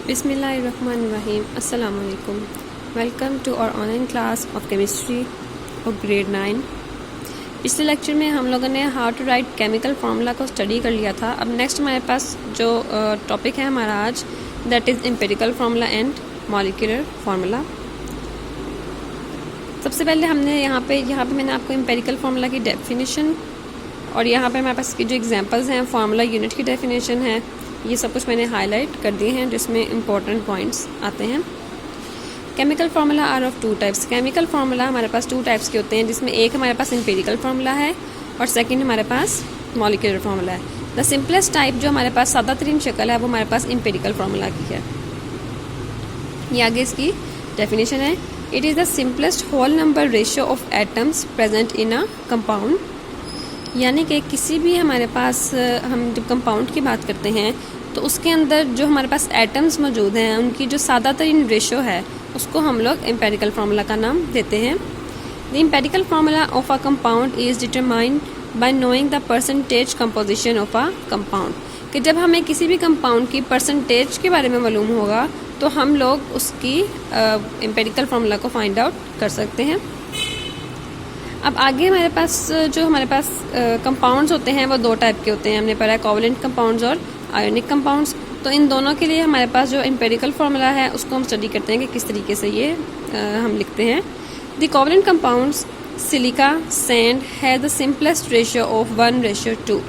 बिस्मिल्लाहिर्रहमानिर्रहीम अस्सलाम वालेकुम। Welcome to our online class of chemistry of grade 9। पिछले लेक्चर में हम लोगों ने how to write chemical formula को स्टडी कर लिया था। अब नेक्स्ट हमारे पास जो टॉपिक है हमारा आज, that is empirical formula and molecular formula. सबसे पहले हमने यहाँ पे मैंने आपको एम्पिरिकल फार्मूला की डेफिनेशन और यहाँ पे हमारे पास की जो एग्जांपल्स हैं फार्मूला यूनिट की डेफिनेशन है, ये सब कुछ मैंने हाईलाइट कर दिए हैं जिसमें इंपॉर्टेंट पॉइंट्स आते हैं। Chemical formula are of two types. Chemical formula हमारे पास टू टाइप्स के होते हैं, जिसमें एक हमारे पास एम्पिरिकल फार्मूला है और सेकंड हमारे पास मॉलिक्यूलर फार्मूला है। द सिंपलेस्ट टाइप जो हमारे पास सादा तरीन शक्ल है वो हमारे पास एम्पिरिकल फार्मूला की है। ये आगे इसकी डेफिनेशन है। It is the simplest whole number ratio of atoms present in a compound. यानी कि किसी भी हमारे पास हम जब कंपाउंड की बात करते हैं तो उसके अंदर जो हमारे पास एटम्स मौजूद हैं उनकी जो सादा तरीन रेशो है उसको हम लोग एम्पिरिकल फार्मूला का नाम देते हैं। The empirical formula of a compound is determined by knowing the percentage composition of a compound. कि जब हमें किसी भी कंपाउंड की परसेंटेज के बारे में मालूम होगा तो हम लोग उसकी एम्पिरिकल फार्मूला को फाइंड आउट कर सकते हैं। अब आगे हमारे पास कंपाउंड्स होते हैं वो दो टाइप के होते हैं। हमने पढ़ा है कोवलेंट कंपाउंड्स और आयोनिक कंपाउंड्स। तो इन दोनों के लिए हमारे पास जो एम्पिरिकल फार्मूला है उसको हम स्टडी करते हैं कि किस तरीके से ये हम लिखते हैं। The covalent compounds silica sand है द सिंपलेस्ट रेशियो ऑफ 1:2।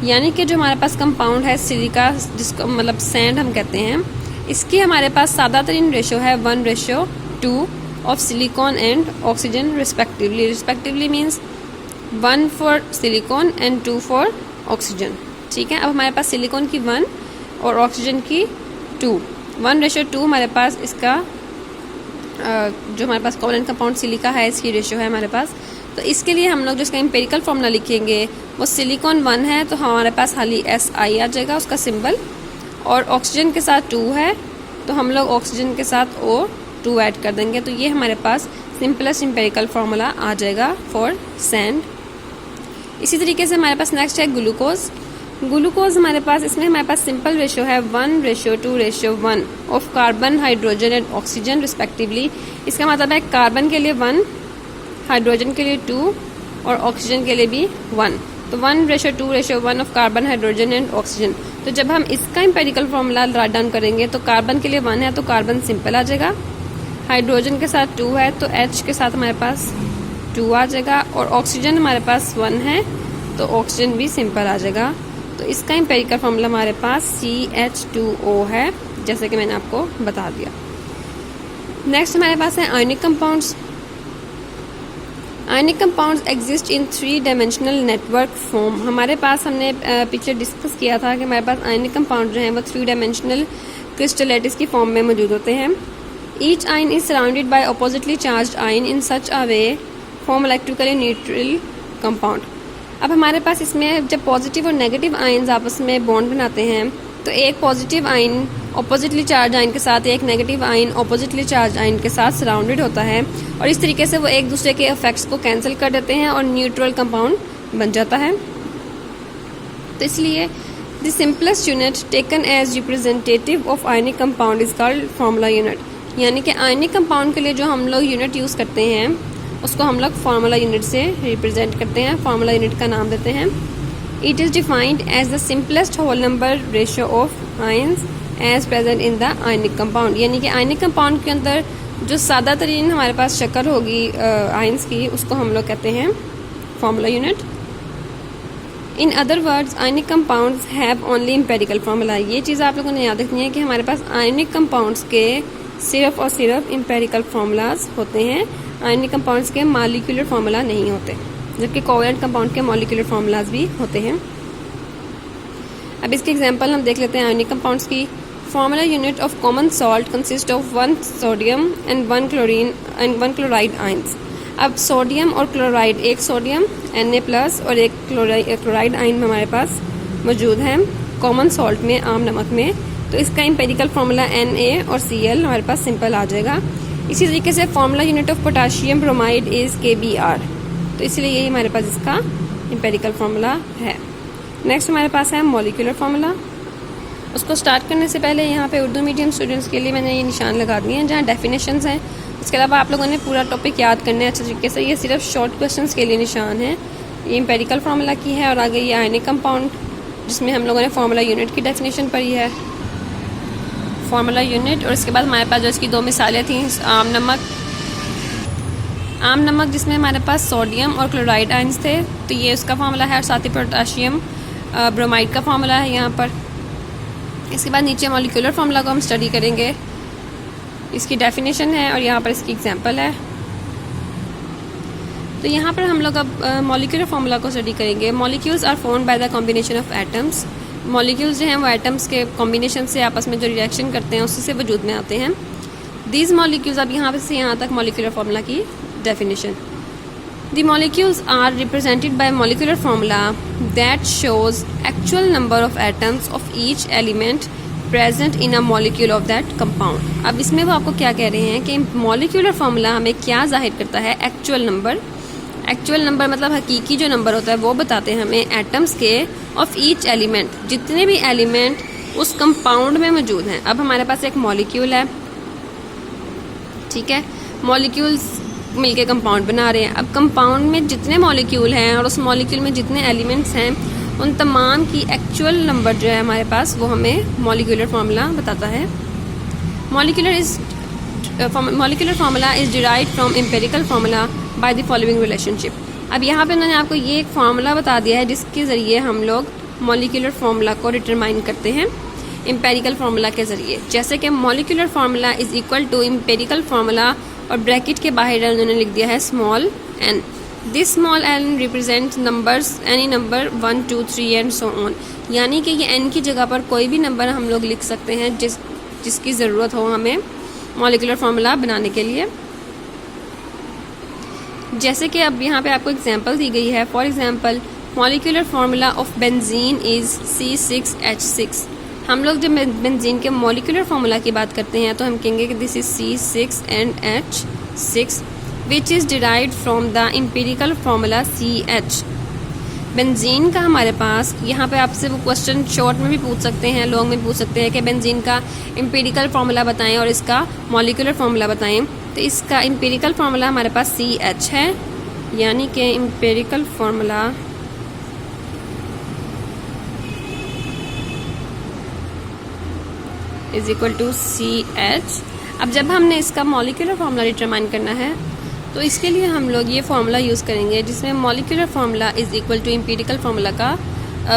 यानी कि जो हमारे पास कंपाउंड है सिलिका, जिसको मतलब सैंड हम कहते हैं, इसकी हमारे पास सादा तरीन रेशियो है 1:2 of silicon and oxygen respectively. Respectively means 1 for silicon and 2 for oxygen. ठीक है, अब हमारे पास सिलिकॉन की 1 और ऑक्सीजन की 2, 1:2 हमारे पास इसका जो हमारे पास कोवलेंट कंपाउंड सिलिका है इसकी रेशियो है हमारे पास। तो इसके लिए हम लोग जिसका एम्पिरिकल फार्मूला लिखेंगे वो सिलिकॉन 1 है तो हमारे पास खाली SI आ जाएगा उसका सिंबल, और ऑक्सीजन के साथ 2 है तो हम लोग ऑक्सीजन के साथ O2 ऐड कर देंगे। तो ये हमारे पास सिंपलेस्ट एम्पिरिकल फार्मूला आ जाएगा फॉर सैंड। इसी तरीके से हमारे पास नेक्स्ट है ग्लूकोज। ग्लूकोज हमारे पास, इसमें हमारे पास सिंपल रेशियो है 1:2:1 of carbon, hydrogen and oxygen respectively. इसका मतलब है कार्बन के लिए 1, हाइड्रोजन के लिए 2 और ऑक्सीजन के लिए भी 1। तो 1:2:1 of carbon, hydrogen and oxygen. तो जब हम इसका एम्पिरिकल फार्मूला राइट डाउन करेंगे तो कार्बन के लिए 1 है तो कार्बन सिंपल आ जाएगा, हाइड्रोजन के साथ 2 है तो H के साथ हमारे पास 2 आ जाएगा, और ऑक्सीजन हमारे पास 1 है तो ऑक्सीजन भी सिंपल आ जाएगा। तो इसका एम्पिरिकल फार्मूला हमारे पास CH2O है, जैसे कि मैंने आपको बता दिया। नेक्स्ट हमारे पास है ionic compounds. Ionic compounds exist in 3 dimensional network form. हमारे पास हमने पीछे डिस्कस किया था कि हमारे पास आयोनिक कंपाउंड जो हैं वो 3 डायमेंशनल क्रिस्टलेटिस की फॉर्म में मौजूद होते हैं। Each ion is surrounded by oppositely charged ion in such a way form electrically neutral compound. अब हमारे पास इसमें जब पॉजिटिव और नेगेटिव आयन्स आपस में बॉन्ड बनाते हैं तो एक positive ion oppositely charge ion के साथ, एक negative ion oppositely charge ion के साथ सराउंडेड होता है, और इस तरीके से वो एक दूसरे के इफेक्ट्स को कैंसिल कर देते हैं और न्यूट्रल कंपाउंड बन जाता है। तो इसलिए the simplest unit taken as representative of ionic compound is called formula unit. यानी कि आयनिक कंपाउंड के लिए जो हम लोग यूनिट यूज़ करते हैं उसको हम लोग फार्मूला यूनिट से रिप्रेजेंट करते हैं, फार्मूला यूनिट का नाम देते हैं। It is defined as the simplest whole number ratio of ions as present in the ionic compound. यानी कि आयनिक कंपाउंड के अंदर जो सादा तरीन हमारे पास शक्ल होगी आयन्स की, उसको हम लोग कहते हैं formula unit. In other words ionic compounds have only empirical formula. ये चीज़ आप लोगों ने याद रखनी है कि हमारे पास आयनिक कंपाउंड्स के सिर्फ और सिर्फ एम्पिरिकल फार्मूलाज होते हैं, आयनिक कंपाउंड्स के मॉलिक्यूलर फार्मूला नहीं होते, जबकि कोवलेंट कंपाउंड के मॉलिक्यूलर फार्मूलाज भी होते हैं। अब इसके एग्जांपल हम देख लेते हैं आयनिक कंपाउंड्स की। Formula unit of common salt consist of 1 sodium and 1 chlorine and 1 chloride ions. अब सोडियम और क्लोराइड, एक सोडियम Na+ और एक क्लोराइड आयन हमारे पास मौजूद है कॉमन सॉल्ट में, आम नमक में। तो इसका एम्पिरिकल फार्मूला Na और Cl हमारे पास सिंपल आ जाएगा। इसी तरीके से formula unit of potassium bromide is KBr। तो इसलिए यही हमारे पास इसका एम्पिरिकल फार्मूला है। नेक्स्ट हमारे पास है मॉलिक्यूलर फार्मूला। उसको स्टार्ट करने से पहले यहाँ पे उर्दू मीडियम स्टूडेंट्स के लिए मैंने ये निशान लगा दिए हैं जहाँ डेफिनेशंस हैं। इसके अलावा आप लोगों ने पूरा टॉपिक याद करना है अच्छे तरीके से। ये सिर्फ शॉर्ट क्वेश्चंस के लिए निशान है। ये एम्पेरिकल फार्मूला की है और आगे ये आयनिक कंपाउंड जिसमें हम लोगों ने फार्मूला यूनिट की डेफिनेशन पढ़ी है, फार्मूला यूनिट। और इसके बाद हमारे पास जो इसकी दो मिसालें थी, आम नमक जिसमें हमारे पास सोडियम और क्लोराइड आयंस थे, तो ये उसका फार्मूला है, और साथ ही पोटाशियम ब्रोमाइड का फार्मूला है यहाँ पर। इसके बाद नीचे मॉलिक्यूलर फार्मूला को हम स्टडी करेंगे, इसकी डेफिनेशन है और यहाँ पर इसकी एग्जांपल है। तो यहाँ पर हम लोग अब मॉलिक्यूलर फार्मूला को स्टडी करेंगे। Molecules are formed by the combination of atoms. Molecules जो हैं वो एटम्स के कॉम्बिनेशन से आपस में जो रिएक्शन करते हैं उससे वजूद में आते हैं। दीज मॉलिक्यूल्स, अब यहाँ से यहाँ तक मॉलिक्यूलर फार्मूला की definition. The molecules are represented by molecular formula that shows actual number of atoms of each element present in a molecule of that compound. अब इसमें वो आपको क्या कह रहे हैं कि मॉलिक्यूलर फार्मूला हमें क्या जाहिर करता है, एक्चुअल नंबर। एक्चुअल नंबर मतलब हकीकी जो नंबर होता है वो बताते हैं हमें एटम्स के ऑफ ईच एलिमेंट, जितने भी एलिमेंट उस कंपाउंड में मौजूद हैं। अब हमारे पास एक मॉलिक्यूल है, ठीक है, मॉलिक्यूल्स मिलके कंपाउंड बना रहे हैं। अब कंपाउंड में जितने मॉलिक्यूल हैं और उस मॉलिक्यूल में जितने एलिमेंट्स हैं उन तमाम की एक्चुअल नंबर जो है हमारे पास वो हमें मॉलिक्यूलर फार्मूला बताता है। Molecular formula is derived from empirical formula by the following relationship. अब यहाँ पे उन्होंने आपको ये एक फार्मूला बता दिया है जिसके ज़रिए हम लोग मॉलिक्यूलर फार्मूला को डिटरमाइन करते हैं एम्पेरिकल फार्मूला के ज़रिए। जैसे कि molecular formula is equal to empirical formula, और ब्रैकेट के बाहर उन्होंने लिख दिया है small n। This small n represent numbers, any number 1 2 3 and so on. यानी कि ये n की जगह पर कोई भी नंबर हम लोग लिख सकते हैं जिसकी ज़रूरत हो हमें मॉलिक्यूलर फार्मूला बनाने के लिए। जैसे कि अब यहाँ पे आपको एग्जांपल दी गई है। For example molecular formula of benzene is C6H6। हम लोग जब बेंजीन के मॉलिक्यूलर फार्मूला की बात करते हैं तो हम कहेंगे कि this is C6 and H6 which is derived from the empirical formula CH। Benzene का हमारे पास यहाँ पे आपसे वो क्वेश्चन शॉर्ट में भी पूछ सकते हैं, लॉन्ग में पूछ सकते हैं कि बेंजीन का एम्पिरिकल फार्मूला बताएं और इसका मॉलिक्यूलर फार्मूला बताएं। तो इसका एम्पिरिकल फार्मूला हमारे पास CH है, यानी कि empirical formula is equal to CH। अब जब हमने इसका मॉलिक्यूलर फार्मूला डिटरमाइन करना है तो इसके लिए हम लोग ये फार्मूला यूज़ करेंगे जिसमें molecular formula is equal to empirical formula का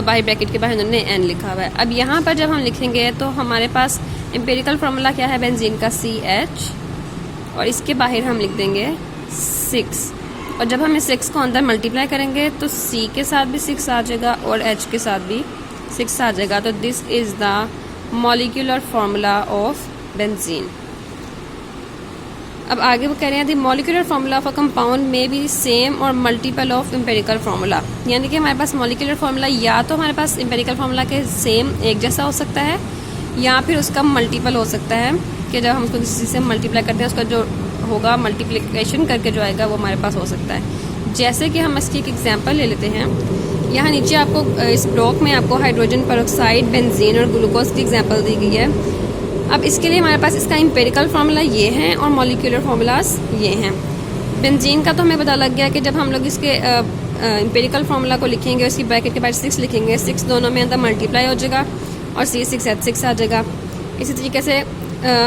बाई ब्रैकेट के बाहर उन्होंने n लिखा हुआ है। अब यहाँ पर जब हम लिखेंगे तो हमारे पास एम्पिरिकल फार्मूला क्या है बेंजीन का CH, और इसके बाहर हम लिख देंगे 6। और जब हम इस 6 को अंदर मल्टीप्लाई करेंगे तो C के साथ भी 6 आ जाएगा और H के साथ भी 6 आ जाएगा। तो this is the molecular formula of benzene. अब आगे वो कह रहे हैं the molecular formula of a compound में भी सेम और मल्टीपल ऑफ एम्पेरिकल फार्मूला। यानी कि हमारे पास मॉलिक्यूलर फार्मूला या तो हमारे पास एम्पेरिकल फार्मूला के सेम एक जैसा हो सकता है या फिर उसका मल्टीपल हो सकता है कि जब हम उसको किसी से मल्टीप्लाई करते हैं उसका जो होगा मल्टीप्लिकेशन करके जो आएगा वो हमारे पास हो सकता है। जैसे कि हम इसकी एक एग्जाम्पल ले लेते हैं। यहाँ नीचे आपको इस ब्लॉक में आपको हाइड्रोजन पेरोक्साइड, बेंजीन और ग्लूकोज की एग्जाम्पल दी गई है। अब इसके लिए हमारे पास इसका एम्पेरिकल फार्मूला ये हैं और मॉलिक्यूलर फार्मूलाज ये हैं। बेंजीन का तो हमें पता लग गया कि जब हम लोग इसके एम्पेरिकल फार्मूला को लिखेंगे उसकी ब्रैकेट के बाद 6 लिखेंगे, 6 दोनों में अंदर मल्टीप्लाई हो जाएगा और C6H6 आ जाएगा। इसी तरीके से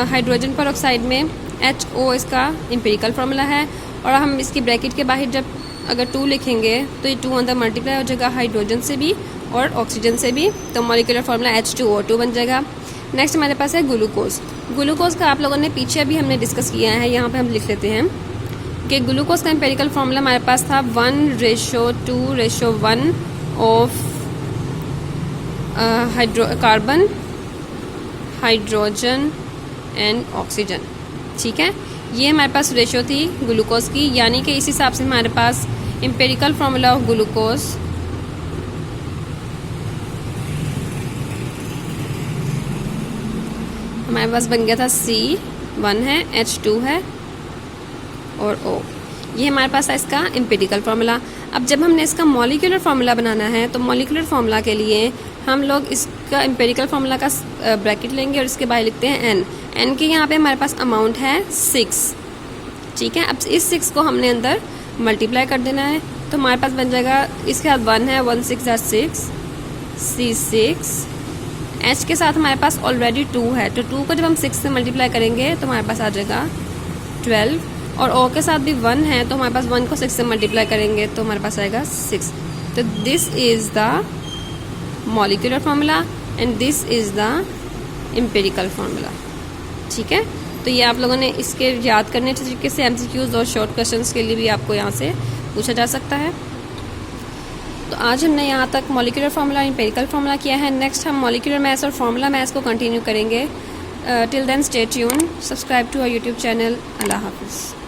हाइड्रोजन पेरोक्साइड में HO इसका एम्पेरिकल फार्मूला है, और हम इसकी ब्रैकेट के बाहर जब अगर 2 लिखेंगे तो ये 2 अंदर मल्टीप्लाई हो जाएगा हाइड्रोजन से भी और ऑक्सीजन से भी, तो मॉलिक्यूलर फार्मूला H2O2 बन जाएगा। नेक्स्ट हमारे पास है ग्लूकोज। ग्लूकोज का आप लोगों ने पीछे अभी हमने डिस्कस किया है, यहाँ पे हम लिख लेते हैं कि ग्लूकोज का एम्पेरिकल फार्मूला हमारे पास था 1:2:1 of carbon, hydrogen and oxygen. ठीक है, ये हमारे पास रेशो थी ग्लूकोज की, यानी कि इस हिसाब से हमारे पास एम्पेरिकल फार्मूला ऑफ ग्लूकोज हमारे पास बन गया था C1 है, H2 है और O। ये हमारे पास है इसका एम्पेरिकल फार्मूला। अब जब हमने इसका मॉलिक्यूलर फार्मूला बनाना है तो मॉलिक्यूलर फार्मूला के लिए हम लोग इसका एम्पेरिकल फार्मूला का ब्रैकेट लेंगे और इसके बाहर लिखते हैं n के यहाँ पे हमारे पास अमाउंट है 6, ठीक है। अब इस 6 को हमने अंदर मल्टीप्लाई कर देना है, तो हमारे पास बन जाएगा, इसके साथ 1 है, 1 6 6, C6, H के साथ हमारे पास ऑलरेडी 2 है, तो 2 को जब हम 6 से मल्टीप्लाई करेंगे तो हमारे पास आ जाएगा 12, और O के साथ भी 1 है, तो हमारे पास 1 को 6 से मल्टीप्लाई करेंगे तो हमारे पास आएगा 6। तो this is the molecular formula and this is the empirical formula, ठीक है। तो ये आप लोगों ने इसके याद करने तरीके से MCQs और शॉर्ट क्वेश्चंस के लिए भी आपको यहाँ से पूछा जा सकता है। तो आज हमने यहाँ तक मॉलिक्यूलर फार्मूला एम्पिरिकल फार्मूला किया है। नेक्स्ट हम मॉलिक्यूलर मैथ्स और फार्मूला मैथ्स को कंटिन्यू करेंगे। Till then stay tune, subscribe to our YouTube channel. अल्लाह हाफिज़।